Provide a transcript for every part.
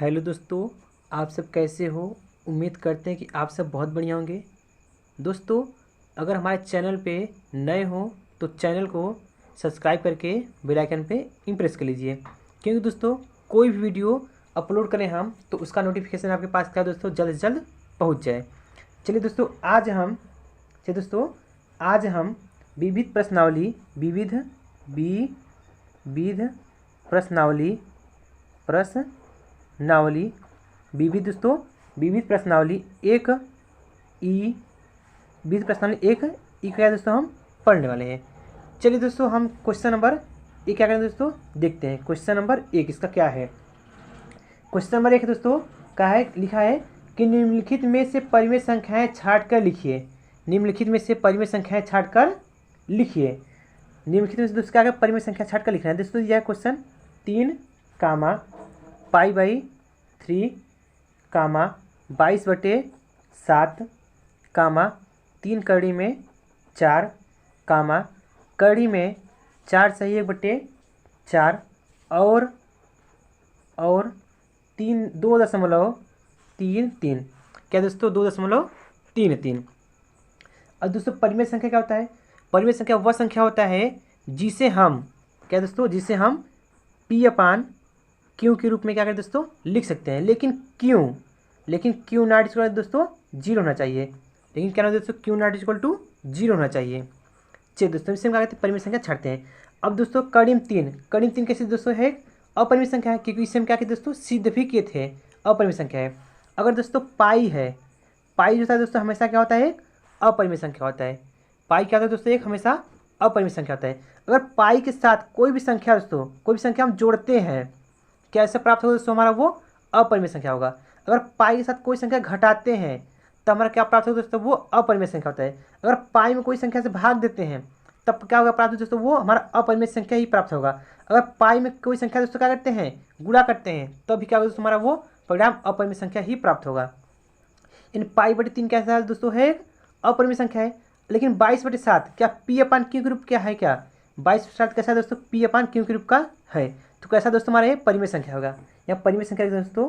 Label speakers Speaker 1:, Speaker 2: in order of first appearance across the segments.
Speaker 1: Hello दोस्तों, आप सब कैसे हो। उम्मीद करते हैं कि आप सब बहुत बढ़िया होंगे। दोस्तों, अगर हमारे चैनल पे नए हो तो चैनल को सब्सक्राइब करके बेल आइकन पे इम्प्रेस कर लीजिए, क्योंकि दोस्तों कोई भी वीडियो अपलोड करें हम तो उसका नोटिफिकेशन आपके पास क्या दोस्तों जल्द से जल्द पहुंच जाए। चलिए दोस्तों, आज हम विविध प्रश्नावली विविध प्रश्नावली प्रश्नावली विविध दोस्तों विविध प्रश्नावली एक ई विविध प्रश्नावली एक ई क्या है दोस्तों हम पढ़ने वाले हैं। चलिए दोस्तों, हम क्वेश्चन नंबर एक क्या करें दोस्तों देखते हैं। क्वेश्चन नंबर एक इसका क्या है। क्वेश्चन नंबर एक दोस्तों क्या है, लिखा है कि निम्नलिखित में से परिमेय संख्याएं छाट कर लिखिए। निम्नलिखित में से परिमेय संख्याएं छाट कर लिखिए। निम्नलिखित में से दोस्तों क्या है, परिमेय संख्या छाट कर लिखना है। दोस्तों यह क्वेश्चन 3 कामा पाई बाई 3 कामा 22/7 कामा 3 कड़ी में 4 कामा कड़ी में 4 सही 1/4 और 2.33 क्या दोस्तों 2.33। अब दोस्तों परिमेय संख्या क्या होता है। परिमेय संख्या वह संख्या होता है जिसे हम क्या दोस्तों P/Q के रूप में क्या करें दोस्तों लिख सकते हैं। लेकिन Q नॉट इक्वल दोस्तों 0 होना चाहिए। लेकिन क्या होना दोस्तों Q नॉट इक्वल टू 0 होना चाहिए। चलिए दोस्तों, इससे हम क्या कहते हैं परिमेय संख्या छाड़ते हैं। अब दोस्तों कड़ीम तीन कैसे दोस्तों है अपरिमेय संख्या है, क्योंकि इससे हम क्या कहते दोस्तों सिद्ध भी किए थे अपरिमेय संख्या है। अगर दोस्तों पाई है, पाई जो होता है दोस्तों हमेशा क्या होता है एक अपरिमेय संख्या होता है। पाई क्या होता है दोस्तों एक हमेशा अपरिमेय संख्या होता है। अगर पाई के साथ कोई भी संख्या दोस्तों कोई भी संख्या हम जोड़ते हैं, क्या ऐसे प्राप्त होगा दोस्तों हमारा वो अपरिमेय संख्या होगा। अगर पाई के साथ कोई संख्या घटाते हैं तब हमारा क्या प्राप्त होगा दोस्तों वो अपरिमेय संख्या होता है। अगर पाई में कोई संख्या से भाग देते हैं तब क्या होगा प्राप्त दोस्तों वो हमारा अपरिमेय संख्या ही प्राप्त होगा। अगर पाई में कोई संख्या दोस्तों क्या करते हैं गुणा करते हैं तब भी क्या होगा दोस्तों हमारा वो परिणाम अपरिमेय संख्या ही प्राप्त होगा। इन पाई/3 कैसा है दोस्तों है अपरिमेय संख्या है। लेकिन 22/7 क्या P/Q के रूप क्या है, क्या 22/7 कैसा है दोस्तों P/Q के रूप का है। तो कैसा दोस्तों हमारा ये परिमेय संख्या होगा। यहाँ परिमेय संख्या दोस्तों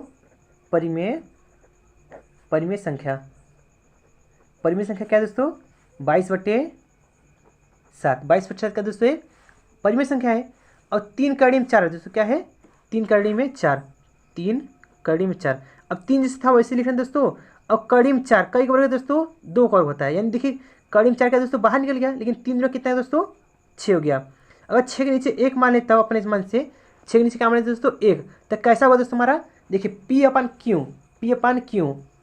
Speaker 1: परिमेय संख्या क्या है दोस्तों 22/7 का दोस्तों एक परिमेय संख्या है। और 3 कड़ी में 4 है दोस्तों क्या है 3 कड़ी में 4 अब 3 जैसे था वैसे लिख रहे हैं दोस्तों। और कड़ी में 4 कई का वर्ग दोस्तों 2 का वर्ग होता है। यानी देखिए कड़ी में 4 का दोस्तों बाहर निकल गया, लेकिन 3 में कितना है दोस्तों 6 हो गया। अगर 6 के नीचे 1 मान लेता हूँ अपने इस मन से, 6 के नीचे क्या मान लेते दोस्तों 1, तो कैसा होगा दोस्तों हमारा देखिए P/Q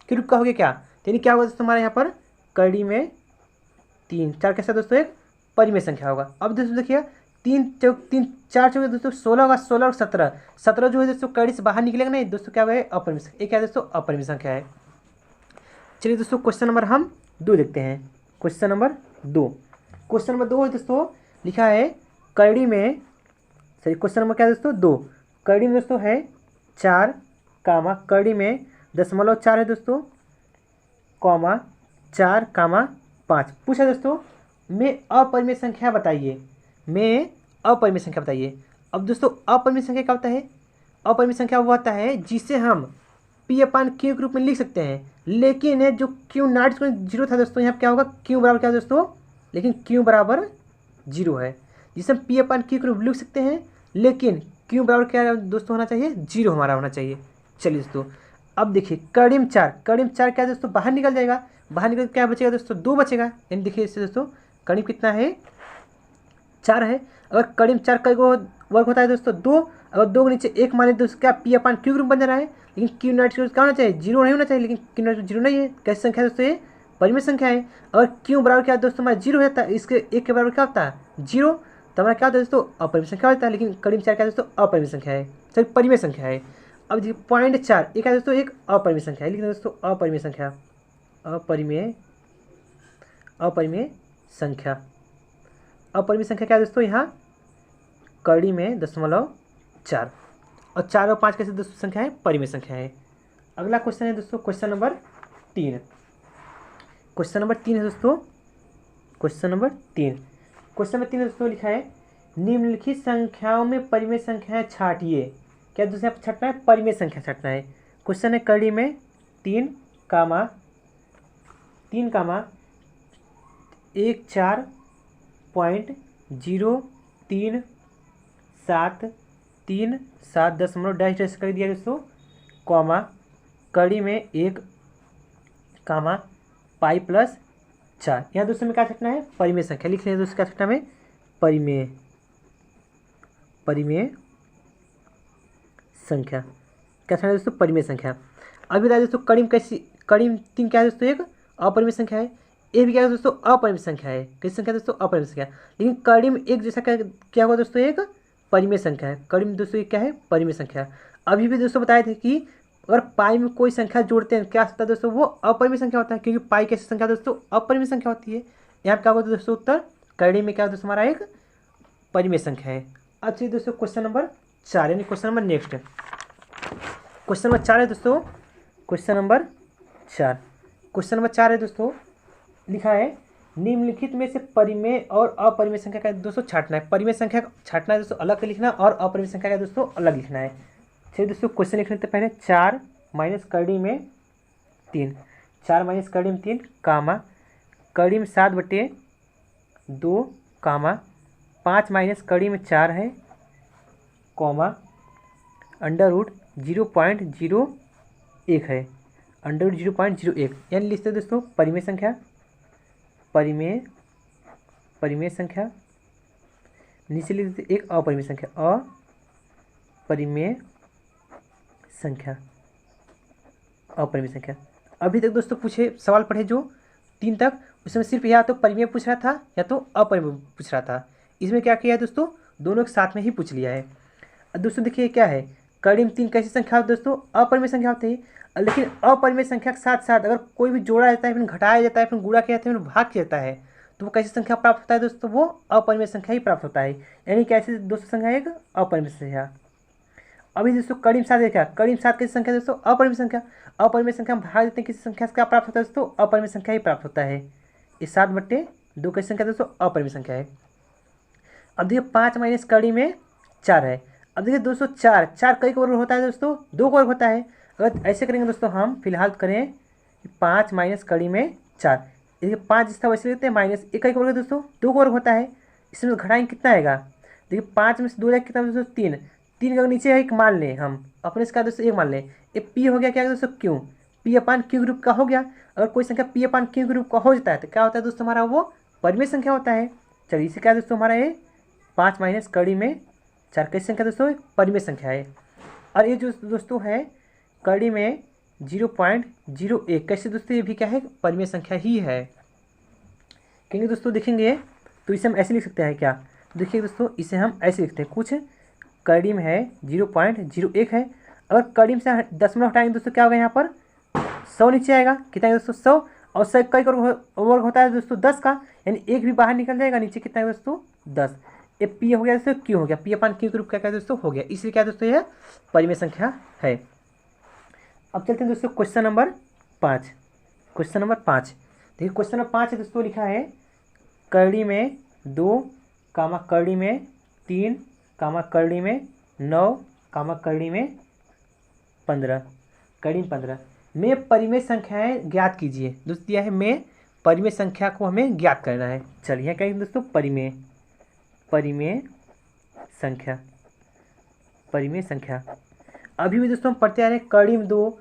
Speaker 1: के रूप का हो गया क्या। यानी क्या होगा दोस्तों हमारे यहाँ पर कड़ी में 3 4 कैसा दोस्तों एक परिमेय संख्या होगा। अब दोस्तों देखिए 4 चौके दोस्तों 16 होगा, 16 और 17 जो है दोस्तों कड़ी से बाहर निकलेगा नहीं दोस्तों क्या होगा अपरिमेय संख्या। क्या है दोस्तों अपरिमेय संख्या है। चलिए दोस्तों क्वेश्चन नंबर हम 2 देखते हैं। क्वेश्चन नंबर 2 है दोस्तों लिखा है कड़ी में क्वेश्चन नंबर क्या है दोस्तों 2 कड़ी में दोस्तों है 4 कामा कड़ी में 0.4 है दोस्तों कॉमा 4 कामा 5 पूछा दोस्तों में अपरिमेय संख्या बताइए। अब दोस्तों अपरिमेय संख्या क्या होता है। अपरिमेय संख्या वो होता है जिसे हम P/Q के रूप में लिख सकते हैं। लेकिन जो Q नॉट 0 था दोस्तों यहाँ क्या होगा Q बराबर क्या दोस्तों, लेकिन Q बराबर 0 है जिसे हम P/Q के रूप में लिख सकते हैं। लेकिन Q बराबर क्या दोस्तों होना चाहिए 0 हमारा होना चाहिए। चलिए दोस्तों अब देखिए कड़ी में 4 क्या दोस्तों बाहर निकल जाएगा, बाहर निकल क्या बचेगा दोस्तों 2 बचेगा। यानी देखिए इससे दोस्तों कड़ी कितना है 4 है। अगर कड़ी में 4 कई को वर्ग होता है दोस्तों 2, अगर 2 के नीचे 1 माने तो क्या P/Q ग्रुप बन जा रहा है। लेकिन Q नॉट क्या होना चाहिए 0 नहीं होना चाहिए। लेकिन Q नॉट 0 नहीं है, कैसी संख्या है दोस्तों ये परिमेय संख्या है। अगर Q बराबर क्या दोस्तों हमारा 0 है इसके 1 के बराबर क्या होता है 0, तो हमारा क्या होता है दोस्तों अपरिमेय संख्या होता है। लेकिन कड़ी में 4 क्या दोस्तों अपरिमेय संख्या है, सॉरी परिमेय संख्या है। अब देखिए 0.4 एक है दोस्तों एक अपरिमेय संख्या है। लिखते हैं दोस्तों अपरिमेय संख्या अपरिमेय संख्या क्या है दोस्तों यहाँ कड़ी में 0.4 और 4 और 5 कैसे दोस्तों संख्या है परिमेय संख्या है। अगला क्वेश्चन है दोस्तों क्वेश्चन नंबर 3 है दोस्तों। क्वेश्चन नंबर 3 दोस्तों लिखा है निम्नलिखित संख्याओं में परिमेय संख्याएं छाटिए। क्या दोस्तों यहाँ पर छाटना है परिमेय संख्या छाटना है। क्वेश्चन है कड़ी में 3 कामा 14.037337 डैश डैश कर दिया दोस्तों, कॉमा कड़ी में 1 कामा पाई प्लस 4। यहाँ दोस्तों में क्या छटना है, परिमेय संख्या लिख रहे हैं दोस्तों, क्या छटना में परिमेय संख्या, क्या छटना है दोस्तों परिमेय संख्या। अभी बताइए दोस्तों कड़ी में 3 क्या है दोस्तों, एक अपरिमेय संख्या है, ये भी क्या है दोस्तों अपरिमेय संख्या है। कैसी संख्या दोस्तों, अपरिमेय संख्या। लेकिन कड़ी में एक जैसा क्या होगा दोस्तों, एक परिमेय संख्या है। कड़ी में दोस्तों एक क्या है, परिमेय संख्या। अभी भी दोस्तों बताए थे कि अगर पाई में कोई संख्या जोड़ते हैं क्या होता है दोस्तों, वो अपरिमेय संख्या होता है, क्योंकि पाई कैसी संख्या दोस्तों, अपरिमेय संख्या होती है। यहाँ पर क्या होगा दोस्तों उत्तर, कड़ी में क्या दोस्तों हमारा एक परिमेय संख्या है। अब चलिए दोस्तों क्वेश्चन नंबर 4 यानी question number next, question number 4 है दोस्तों, क्वेश्चन नंबर 4 है दोस्तों, लिखा है निम्नलिखित में से परिमेय और अपरिमेय संख्या का दोस्तों छांटना है। परिमेय संख्या छांटना है दोस्तों अलग लिखना, और अपरिमेय संख्या का दोस्तों अलग लिखना है। चलिए दोस्तों क्वेश्चन लिख लेते हैं पहले, 4 माइनस कड़ी में 3, 4 माइनस कड़ी में 3 कामा कड़ी में 7/2 कामा 5 माइनस कड़ी में 4 है, कॉमा अंडर रूट 0.01 है, अंडर रूट 0.01। यानी लिखते हैं दोस्तों परिमेय संख्या, परिमेय संख्या, नीचे लिख देते एक अपरिमेय संख्या, अपरिमेय संख्या, अपरिमेय संख्या। अभी तक दोस्तों पूछे सवाल पढ़े जो 3 तक, उसमें सिर्फ या तो परिमेय पूछ रहा था या तो अपरिमेय पूछ रहा था। इसमें क्या किया है दोस्तों, दोनों के साथ में ही पूछ लिया है। अब दोस्तों देखिए क्या है, कड़ी में 3 कैसी संख्या होती है दोस्तों, अपरिमेय संख्या होती है। लेकिन अपरिमेय संख्या के साथ साथ अगर कोई भी जोड़ा जाता है, फिर घटाया जाता है, फिर गुणा किया जाता है, फिर भाग किया जाता है, तो वो कैसी संख्या प्राप्त होता है दोस्तों, वो अपरिमेय संख्या ही प्राप्त होता है। यानी कैसे दोस्तों संख्या एक अपरिमेय संख्या। अभी दोस्तों कड़ी में 7 देखा, कड़ी में 7 कैसी संख्या दोस्तों, अपरिमेय संख्या। अपरिमेय संख्या में भाग देते हैं किसी संख्या से क्या प्राप्त होता है दोस्तों, अपरिमेय संख्या ही प्राप्त होता है। ये 7/2 कैसी संख्या दोस्तों, अपरिमेय संख्या है। अब देखिए 5 माइनस कड़ी में 4 है। अब देखिए दोस्तों 4 कई का वर्ग होता है दोस्तों, 2 का वर्ग होता है। अगर ऐसे करेंगे दोस्तों, हम फिलहाल करें 5 माइनस कड़ी में 4, देखिए 5 जिसका वैसे लेते हैं माइनस 1 का वर्ग है दोस्तों, 2 का वर्ग होता है। इसमें घटाएंगे कितना आएगा, देखिए 5 में से 2 जाएगा कितना दोस्तों 3, 3 का नीचे एक मान लें हम अपने इसका दोस्तों एक मान लें, ये पी हो गया क्या दोस्तों क्यू, पी अपान क्यू ग्रुप का हो गया। अगर कोई संख्या पी अपान क्यू ग्रुप का हो जाता है तो क्या होता है दोस्तों हमारा, वो परिमेय संख्या होता है। चलिए इसे क्या दोस्तों हमारा ये 5 माइनस कड़ी में 4 कैसी संख्या दोस्तों, परिमेय संख्या है। और ये जो दोस्तों है कड़ी में 0.01 कैसे दोस्तों, ये भी क्या है परिमेय संख्या ही है। क्योंकि दोस्तों देखेंगे तो इसे हम ऐसे लिख सकते हैं क्या, देखिए दोस्तों इसे हम ऐसे लिखते हैं, कुछ कड़ी में है 0.01 है। अगर कड़ी में से दशमलव हटाएंगे दोस्तों क्या होगा, यहाँ पर 100 नीचे आएगा, कितना है दोस्तों 100, और 100 कई वर्ग होता है दोस्तों 10 का, यानी एक भी बाहर निकल जाएगा, नीचे कितना है दोस्तों 10। ये पी हो गया दोस्तों, क्यू हो गया, पी अपान क्यू ग्रुप क्या दोस्तों हो गया, इसलिए क्या दोस्तों यह परिमेय संख्या है। अब चलते हैं दोस्तों क्वेश्चन नंबर 5, क्वेश्चन नंबर 5 देखिए, क्वेश्चन नंबर 5 है दोस्तों, लिखा है कड़ी में 2 कामा कड़ी में 3 कामा कड़ी में 9 कामा कड़ी में 15, कड़ी में 15 में परिमेय संख्याएं ज्ञात कीजिए। दोस्तों दिया है में परिमेय संख्या को हमें ज्ञात करना है। चलिए क्या दोस्तों परिमेय संख्या, परिमेय संख्या। अभी भी दोस्तों हम पढ़ते आ रहे हैं, कड़ी में 2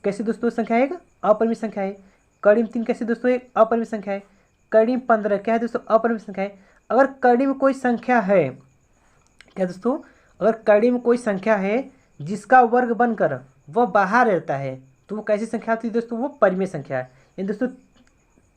Speaker 1: कैसे दोस्तों संख्या है, एक अपरिमेय संख्या है। कड़ी में 3 कैसे दोस्तों, एक अपरिमेय संख्या है। कड़ी में 15 क्या है दोस्तों, अपरिमेय संख्या है। अगर कड़ी में कोई संख्या है क्या दोस्तों, अगर कड़ी में कोई संख्या है जिसका वर्ग बनकर वह बाहर रहता है तो वो कैसी संख्या होती है दोस्तों, वो परिमेय संख्या है। ये दोस्तों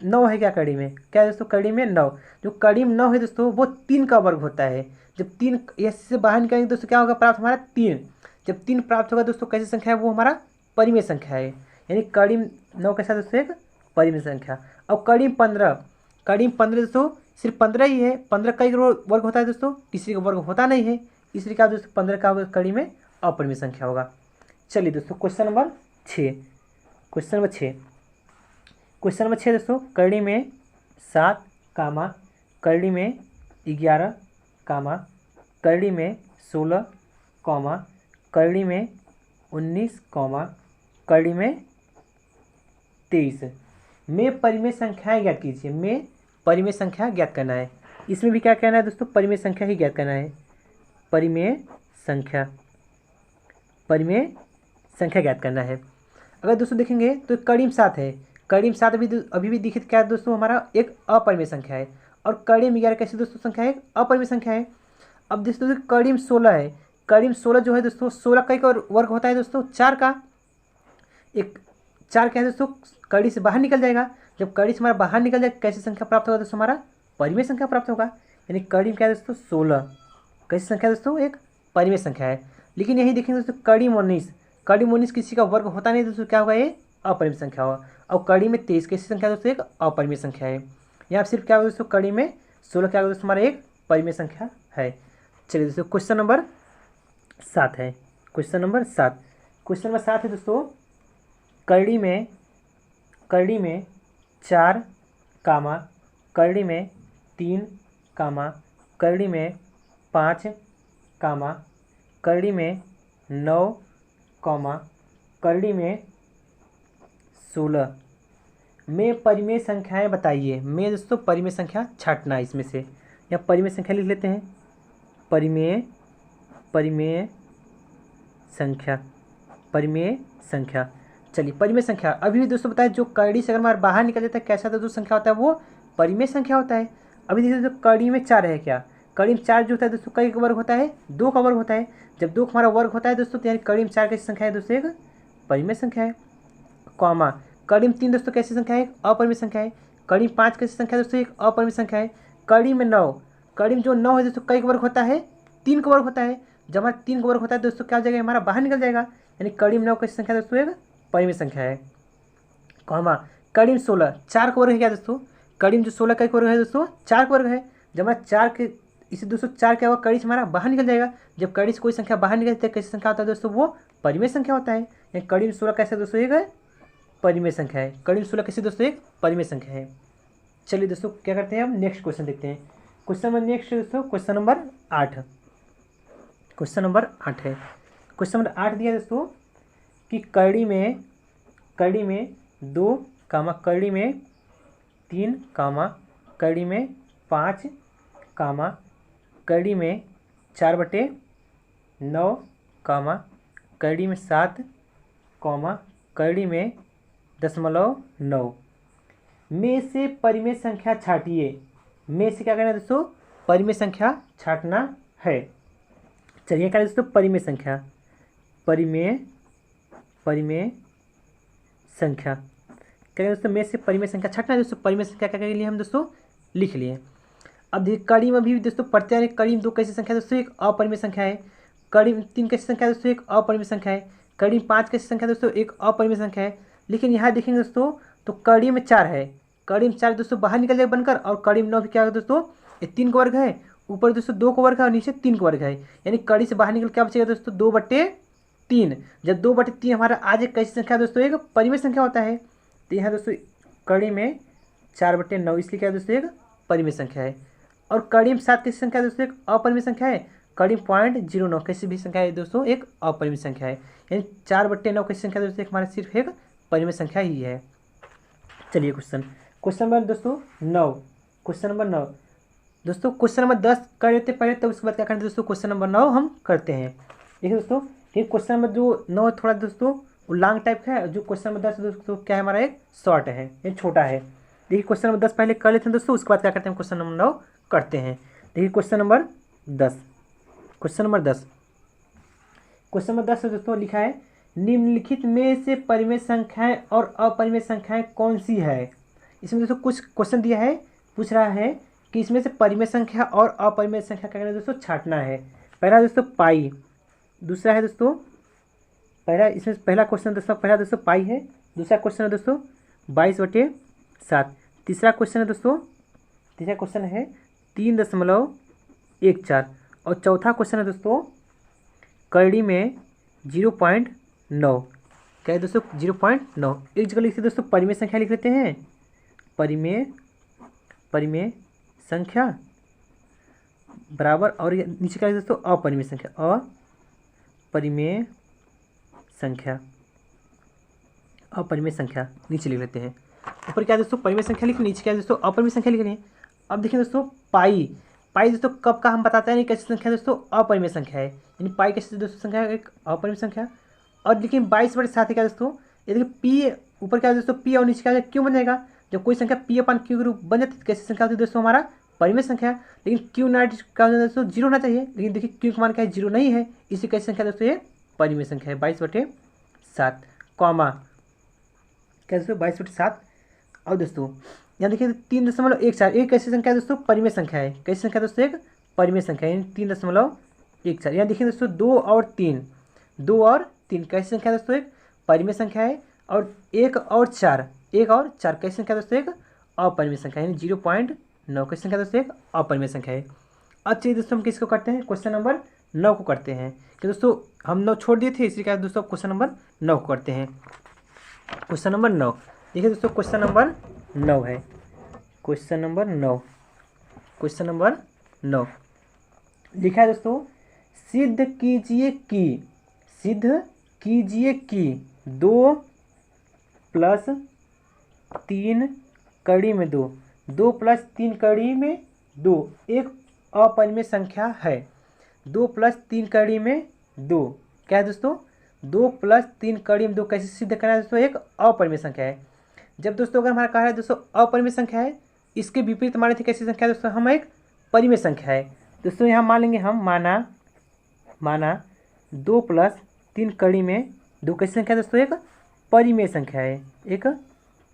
Speaker 1: 9 है क्या कड़ी में, क्या है दोस्तों कड़ी में 9, जो कड़ी में 9 है दोस्तों वो 3 का वर्ग होता है। जब 3 इससे बाहर निकालेंगे दोस्तों क्या होगा प्राप्त हमारा 3, जब 3 प्राप्त होगा दोस्तों कैसी संख्या है, वो हमारा परिमेय संख्या है। यानी कड़ी में 9 के साथ दोस्तों एक परिमेय संख्या। और कड़ी में 15 दोस्तों सिर्फ 15 ही है, 15 कई वर्ग होता है दोस्तों, किसी का वर्ग होता नहीं है, इसलिए क्या दोस्तों 15 का कड़ी में अपरिमेय संख्या होगा। चलिए दोस्तों क्वेश्चन नंबर 6, क्वेश्चन नंबर 6 दोस्तों, कड़ी में 7 कामा कड़ी में 11 कामा कड़ी में 16 कॉमा कड़ी में 19 कॉमा कड़ी में 23 में परिमेय संख्याएं ज्ञात कीजिए। में परिमेय संख्या ज्ञात करना है। इसमें भी क्या करना है दोस्तों, परिमेय संख्या ही ज्ञात करना है। परिमेय संख्या ज्ञात करना है। अगर दोस्तों देखेंगे तो कड़ी में 7 है। कड़ी में 7 अभी भी दिखित क्या है दोस्तों, हमारा एक अपरिमेय संख्या है। और कड़ी में 11 कैसी दोस्तों संख्या है, एक अपरिमेय संख्या है। अब दोस्तों कड़ी में 16 है। कड़ी में 16 जो है दोस्तों, 16 का एक और वर्ग होता है दोस्तों 4 का। एक 4 क्या है दोस्तों, कड़ी से बाहर निकल जाएगा। जब कड़ी से हमारा बाहर निकल जाएगा कैसी संख्या प्राप्त होगा दोस्तों, हमारा परिमेय संख्या प्राप्त होगा। यानी कड़ी में क्या है दोस्तों 16, कैसी संख्या दोस्तों, एक परिमेय संख्या है। लेकिन यही देखेंगे दोस्तों कड़ी में 19, कड़ी में 19 किसी का वर्ग होता नहीं दोस्तों, क्या होगा, ये अपरिमेय संख्या होगा। और कड़ी में 23 कैसी संख्या दोस्तों, एक अपरिमेय संख्या है। यहाँ सिर्फ क्या होगा दोस्तों, कड़ी में 16 क्या होगा दोस्तों, हमारा एक परिमेय संख्या है। चलिए दोस्तों क्वेश्चन नंबर 7 है। क्वेश्चन नंबर 7 है दोस्तों, कड़ी में 4 कामा कड़ी में 3 कामा कड़ी में 5 कामा कड़ी में 9 कामा कड़ी में 16 में परिमेय संख्याएं बताइए। में दोस्तों परिमेय संख्या छांटना है इसमें से। यहाँ परिमेय संख्या लिख लेते हैं। परिमेय संख्या। चलिए परिमेय संख्या अभी भी दोस्तों बताए, जो कड़ी से अगर हमारे बाहर निकल जाता है कैसा दोस्तों संख्या होता है, वो परिमेय संख्या होता है। अभी देखिए दोस्तों कड़ी में 4 है। क्या कड़ी में 4 जो होता है दोस्तों, कई का वर्ग होता है, 2 का वर्ग होता है। जब 2 का हमारा वर्ग होता है दोस्तों, तो यानी कड़ी में 4 कैसी संख्या है दोस्तों, एक परिमेय संख्या है। कॉमा कड़ी में 3 दोस्तों कैसी संख्या है, एक अपरिमेय संख्या है। कड़ी में 5 कैसी संख्या है दोस्तों, एक अपरिमेय संख्या है। कड़ी में 9, कड़ी में जो 9 है दोस्तों, कई का वर्ग होता है, 3 का वर्ग होता है। जब हमारा 3 का वर्ग होता है दोस्तों, क्या हो जाएगा, हमारा बाहर निकल जाएगा। यानी कड़ी में 9 कैसी संख्या है दोस्तों, एक परिमेय संख्या है। कॉमा कड़ी में 16, 4 का वर्ग है क्या दोस्तों, कड़ी में जो 16 का एक वर्ग है दोस्तों, 4 का वर्ग है। जब हमारा 4 के इसे दोस्तों 4 क्या होगा, कड़ी से हमारा बाहर निकल जाएगा। जब कड़ी से कोई संख्या बाहर निकलती है कैसी संख्या होता है दोस्तों, वो परिमेय संख्या होता है। यानी कड़ी में 16 कैसे दोस्तों, एक परिमेय संख्या है। कड़ी में 16 कैसे दोस्तों, एक परिमेय संख्या है। चलिए दोस्तों क्या करते हैं, हम नेक्स्ट क्वेश्चन देखते हैं। क्वेश्चन नंबर नेक्स्ट दोस्तों क्वेश्चन नंबर 8। क्वेश्चन नंबर 8 है। क्वेश्चन नंबर 8 दिया दोस्तों कि कड़ी में 2 कामा कड़ी में 3 कामा कड़ी में 5 कामा कड़ी में 4/9 कामा कड़ी में 7 कामा कड़ी में 0.9 में से परिमेय संख्या छांटिए। में से क्या करना है दोस्तों, परिमेय संख्या छांटना है। चलिए क्या है दोस्तों, परिमेय संख्या क्या है दोस्तों, में से परिमेय संख्या छांटना है दोस्तों। परिमेय संख्या क्या के लिए हम दोस्तों लिख लिए। अब देखिए कड़ी में भी दोस्तों पढ़ते हैं, कड़ी में 2 कैसी संख्या है दोस्तों, एक अपरिमेय संख्या है। कड़ी में 3 कैसी संख्या है दोस्तों, एक अपरिमेय संख्या है। कड़ी में 5 कैसी संख्या है दोस्तों, एक अपरिमेय संख्या है। लेकिन यहाँ देखेंगे दोस्तों तो कड़ी में 4 है। कड़ी में 4 दोस्तों बाहर निकल जाएगा बनकर। और कड़ी में 9 भी क्या है दोस्तों, ये 3 का वर्ग है। ऊपर दोस्तों 2 का वर्ग है और नीचे 3 का वर्ग है। यानी कड़ी से बाहर निकल क्या बचेगा दोस्तों, 2/3। जब 2/3 हमारा आज एक कैसी संख्या दोस्तों, एक परिमेय संख्या होता है। तो यहाँ दोस्तों कड़ी में 4/9 इसलिए क्या है दोस्तों, एक परिमेय संख्या है। और कड़ी में 7 कैसी संख्या है दोस्तों, एक अपरिमेय संख्या है। कड़ी में 0.09 कैसी भी संख्या है दोस्तों, एक अपरिमेय संख्या है। यानी 4/9 कैसी संख्या दोस्तों, एक हमारा सिर्फ एक परिमेय संख्या ही है। चलिए क्वेश्चन नंबर दोस्तों 9। क्वेश्चन नंबर 9 दोस्तों, क्वेश्चन नंबर 10 कर लेते पहले, तब उसके बाद क्या करते दोस्तों, क्वेश्चन नंबर 9 हम करते हैं। देखिए दोस्तों ये क्वेश्चन नंबर जो 9 थोड़ा दोस्तों वो लॉन्ग टाइप का है। जो क्वेश्चन नंबर 10 दोस्तों क्या है, हमारा एक शॉर्ट है, ये छोटा है। देखिए क्वेश्चन नंबर 10 पहले कर लेते हैं दोस्तों, उसके बाद क्या करते हैं, क्वेश्चन नंबर 9 करते हैं। देखिए क्वेश्चन नंबर 10 दोस्तों लिखा है, निम्नलिखित में से परिमेय संख्याएं और अपरिमेय संख्याएं कौन सी है। इसमें दोस्तों कुछ क्वेश्चन दिया है, पूछ रहा है कि इसमें से परिमेय संख्या और अपरिमेय संख्या क्या करना है दोस्तों, छांटना है। पहला दोस्तों पाई, दूसरा है दोस्तों पहला क्वेश्चन दोस्तों पाई है। दूसरा क्वेश्चन है दोस्तों 22/7। तीसरा क्वेश्चन है दोस्तों 3.14। और चौथा क्वेश्चन है दोस्तों कड़ी में 0.9। क्या है दोस्तों, 0.9। एक जगह लिखते दोस्तों परिमेय संख्या लिख लेते हैं। परिमेय संख्या बराबर, और नीचे क्या है दोस्तों, अपरिमेय संख्या। अपरिमेय संख्या अपरिमेय संख्या नीचे लिख लेते हैं। ऊपर क्या है दोस्तों परिमेय संख्या लिखनी, नीचे क्या है दोस्तों अपरिमेय संख्या लिखनी है। अब देखिए दोस्तों पाई, पाई दोस्तों कब का हम बताते हैं नहीं कैसी संख्या दोस्तों अपरिमेय संख्या है, यानी पाई कैसी दोस्तों संख्या है एक अपरिमेय संख्या। और देखिए 22/7 है क्या दोस्तों, ये देखिए पी ऊपर क्या है दोस्तों पी और नीचे क्या है क्यों बन जाएगा। जब कोई संख्या पी अपन क्यू के रूप बन जाती है कैसी संख्या होती है दोस्तों हमारा परिमेय संख्या। लेकिन क्यू नॉट क्या होता है दोस्तों 0 होना चाहिए, लेकिन देखिए क्यू का मान क्या है 0 नहीं है, इसी कैसी संख्या दोस्तों ये परिमेय संख्या है 22/7 कॉमा क्या दोस्तों 22/7। और दोस्तों यहाँ देखिए 3.14 एक कैसी संख्या है दोस्तों परिमेय संख्या है, कैसी संख्या दोस्तों एक परिमेय संख्या है 3.14। यहाँ देखिए दोस्तों 2 और 3 कैसी संख्या है दोस्तों एक परिमेय संख्या है। और 1 और 4 कैसी संख्या दोस्तों एक अपरिमेय संख्या है 0.9 कैसी संख्या दोस्तों एक अपरिमेय संख्या है। अब चलिए दोस्तों हम किसको करते हैं क्वेश्चन नंबर 9 को करते हैं कि दोस्तों हम 9 छोड़ दिए थे, इसलिए क्या दोस्तों क्वेश्चन नंबर 9 को करते हैं। क्वेश्चन नंबर 9 देखिए दोस्तों क्वेश्चन नंबर 9 है, क्वेश्चन नंबर 9 लिखा है दोस्तों सिद्ध कीजिए कि 2 + 3 कड़ी में 2 + 3 कड़ी में 2 एक अपरिमेय संख्या है। 2 + 3 कड़ी में 2 क्या है दोस्तों 2 + 3 कड़ी में 2 कैसे सिद्ध करना है दोस्तों एक अपरिमेय संख्या है। जब दोस्तों अगर हमारा कहा है दोस्तों अपरिमेय संख्या है, इसके विपरीत हमारी थी कैसी संख्या है दोस्तों हम एक परिमेय संख्या है। दोस्तों यहाँ मान लेंगे हम माना 2 + 3 कड़ी में 2 कैसी संख्या है दोस्तों एक परिमेय संख्या है, एक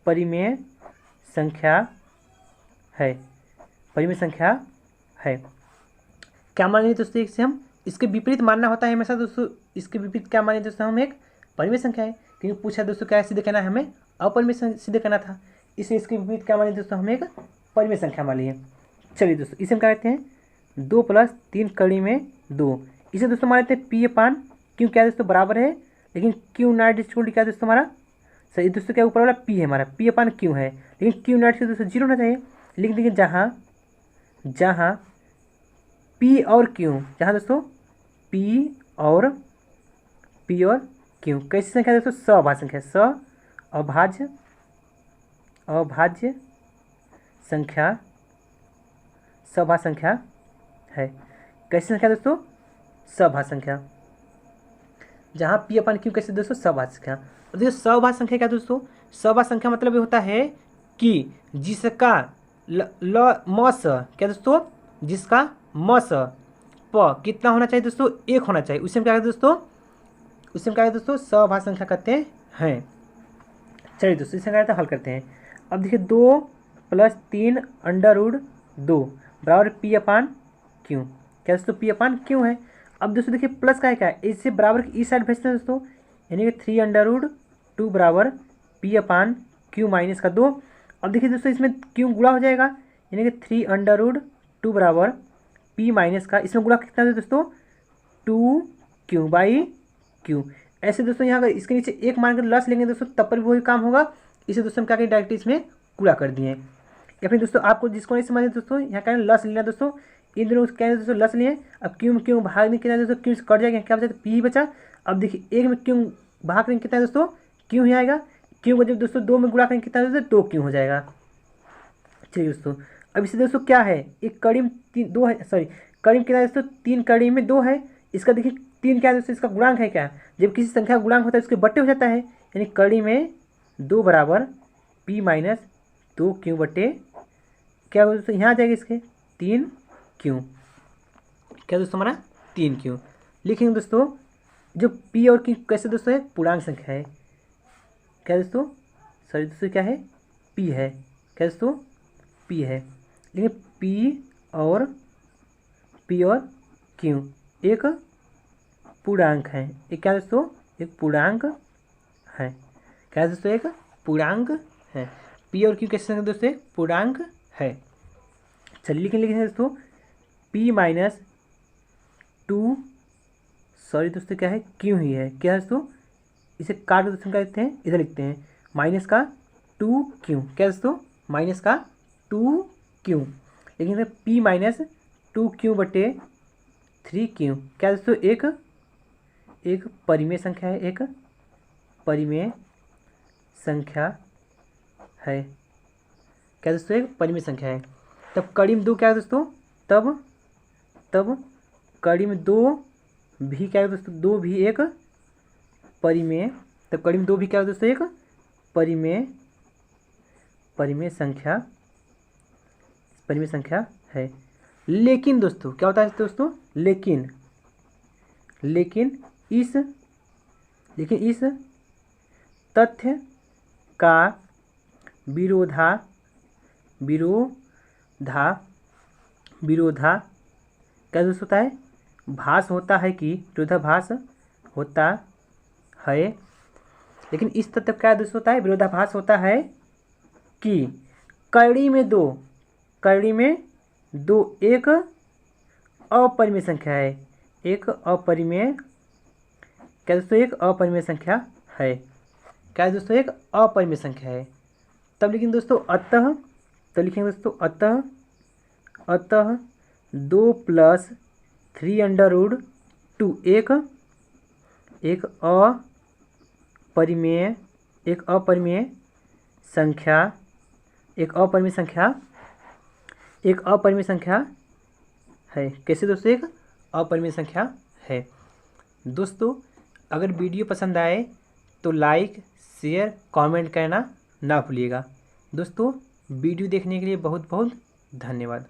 Speaker 1: परिमेय संख्या है। क्या मानेंगे दोस्तों इससे हम इसके विपरीत मानना होता है हमेशा दोस्तों, इसके विपरीत क्या माने दोस्तों हम एक परिमेय संख्या है, क्योंकि पूछा दोस्तों क्या सिद्ध करना है हमें अपरिमेय सिद्ध करना था, इसलिए इसके विपरीत क्या माने दोस्तों हम एक परिमेय संख्या मान लिए। चलिए दोस्तों इसे हम क्या कहते हैं 2 + 3 कड़ी में 2, इसे दोस्तों मान लेते हैं पी अपान क्यों क्या दोस्तों बराबर है, लेकिन क्यू नॉट इक्वल क्या दोस्तों हमारा सही दोस्तों क्या ऊपर वाला पी है हमारा पी अपान क्यू है, लेकिन क्यू नॉट से दोस्तों 0 होना चाहिए। लेकिन देखिए जहाँ पी और दोस्तों पी और क्यू कैसी संख्या है दोस्तों सअभाज्य संख्या, अभाज्य संख्या है। कैसी संख्या दोस्तों सअभाज्य संख्या, जहाँ पी अपन क्यू कैसे दोस्तों सअभाज्य संख्या। और देखिए सअभाज्य संख्या क्या दोस्तों सअभाज्य संख्या मतलब ये होता है कि जिसका मस क्या दोस्तों जिसका मस प कितना होना चाहिए दोस्तों 1 होना चाहिए, उसे हम क्या कहते हैं दोस्तों सअभाज्य संख्या कहते हैं। चलिए दोस्तों इसे क्या हल करते हैं। अब देखिए 2 + 3 √2 बराबर पी अपान क्यू, क्या दोस्तों पी अपान क्यू है। अब दोस्तों देखिए प्लस का है क्या इससे बराबर की इस साइड भेजते हैं दोस्तों, यानी कि 3 √2 बराबर पी अपान क्यू माइनस का 2। अब देखिए दोस्तों इसमें क्यू गुणा हो जाएगा, यानी कि 3 √2 बराबर पी माइनस का इसमें गुणा कितना है दोस्तों 2q/q। ऐसे दोस्तों यहाँ अगर इसके नीचे 1 मान कर लस लेंगे दोस्तों तब पर भी वही काम होगा, इसे दोस्तों हम क्या करें डायरेक्ट इसमें गुणा कर दिए। या फिर दोस्तों आपको जिसको नहीं समझे दोस्तों यहाँ क्या लस लेना दोस्तों, इन दोनों क्या है दोस्तों लस लिए। अब क्यों भाग में कितना दोस्तों क्यों कट जाएगा क्या बचा पी बचा। अब देखिए 1 में क्यों भाग करेंगे कितना है दोस्तों क्यों ही आएगा, क्यों को जब दोस्तों 2 में गुणा करेंगे कितना है दोस्तों 2 क्यों हो जाएगा। चलिए दोस्तों अब इसे दोस्तों क्या है एक कड़ी में 2 है, सॉरी कड़ी में कितना है दोस्तों 3 कड़ी में 2 है। इसका देखिए 3 क्या है दोस्तों इसका गुणांक है क्या, जब किसी संख्या का गुणांक होता है उसके बट्टे हो जाता है, यानी कड़ी में 2 बराबर p माइनस 2q बट्टे क्या होगा दोस्तों यहाँ आ जाएगा इसके 3q, क्या दोस्तों हमारा 3q। लिखेंगे दोस्तों जो p और q कैसे दोस्तों है पूर्णांक संख्या है, क्या दोस्तों सॉरी दोस्तों क्या है p है, क्या दोस्तों p है। लेकिन p और q एक पूर्णांक है, एक क्या दोस्तों एक पूर्णांक है, क्या दोस्तों एक पूर्णांक है। p और q कैसे दोस्तों एक पूर्णांक है। चलिए लिखेंगे दोस्तों p माइनस 2 सॉरी दोस्तों क्या है q ही है, क्या दोस्तों इसे काट के दोस्तों क्या लिखते हैं इधर लिखते हैं माइनस का 2q, क्या दोस्तों माइनस का 2q। लेकिन p माइनस 2q बटे 3q क्या दोस्तों एक परिमेय संख्या है, एक परिमेय संख्या है। क्या दोस्तों, एक परिमेय संख्या है। तब कड़ी में 2 क्या है दोस्तों, तब कड़ी में 2 भी क्या है दोस्तों, 2 भी एक परिमेय, तब कड़ी में 2 भी क्या है दोस्तों, एक परिमेय संख्या है। लेकिन दोस्तों क्या होता है दोस्तों, लेकिन इस तथ्य का विरोधा क्या दोस्तों होता है, भास होता है कि विरोधाभास होता है। लेकिन इस तथ्य का दोस्तों होता है, विरोधाभास होता है कि कड़ी में दो एक अपरिमेय संख्या है। एक अपरिमेय क्या दोस्तों, एक अपरिमेय संख्या है। क्या है दोस्तों, एक अपरिमेय संख्या है। तब लेकिन दोस्तों तो लिखेंगे दोस्तों अतः 2 + 3√2 एक अपरिमेय संख्या है। कैसे दोस्तों, एक अपरिमेय संख्या है। दोस्तों अगर वीडियो पसंद आए तो लाइक, शेयर, कमेंट करना ना भूलिएगा। दोस्तों वीडियो देखने के लिए बहुत बहुत धन्यवाद।